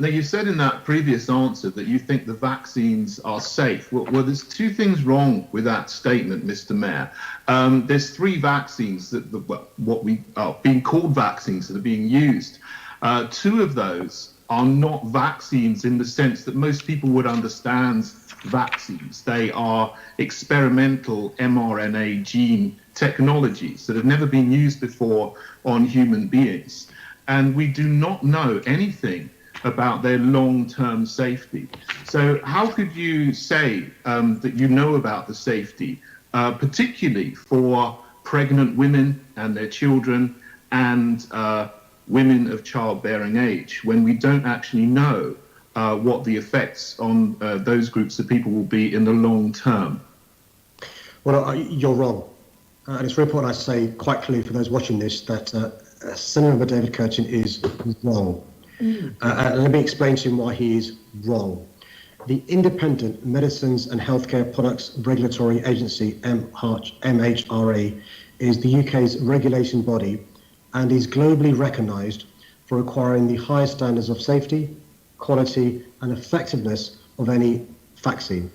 Now, you said in that previous answer that you think the vaccines are safe. Well, there's two things wrong with that statement, Mr. Mayor. There's three vaccines what we are being called vaccines that are being used. Two of those are not vaccines in the sense that most people would understand vaccines. They are experimental mRNA gene technologies that have never been used before on human beings. And we do not know anything about their long-term safety. So how could you say that you know about the safety, particularly for pregnant women and their children and women of childbearing age, when we don't actually know what the effects on those groups of people will be in the long term? Well, you're wrong. And it's very important I say quite clearly for those watching this that Senator David Kirchin is wrong. And let me explain to him why he is wrong. The Independent Medicines and Healthcare Products Regulatory Agency, MHRA, is the UK's regulation body and is globally recognised for requiring the highest standards of safety, quality and effectiveness of any vaccine.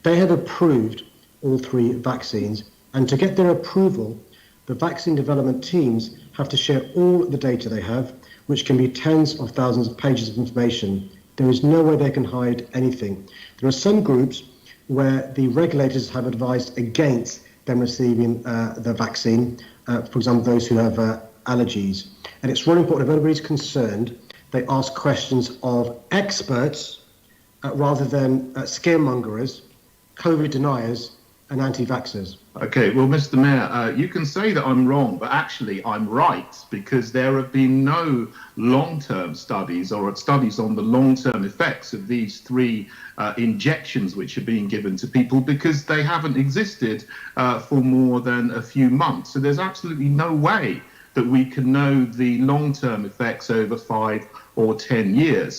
They have approved all three vaccines, and to get their approval, the vaccine development teams have to share all the data they have, which can be tens of thousands of pages of information. There is no way they can hide anything. There are some groups where the regulators have advised against them receiving the vaccine, for example, those who have allergies. And it's really important, if anybody's concerned, they ask questions of experts rather than scaremongers, COVID deniers, and anti-vaxxers. Okay, well, Mr. Mayor, you can say that I'm wrong, but actually I'm right, because there have been no long-term studies or studies on the long-term effects of these three injections which are being given to people, because they haven't existed for more than a few months. So there's absolutely no way that we can know the long-term effects over 5 or 10 years.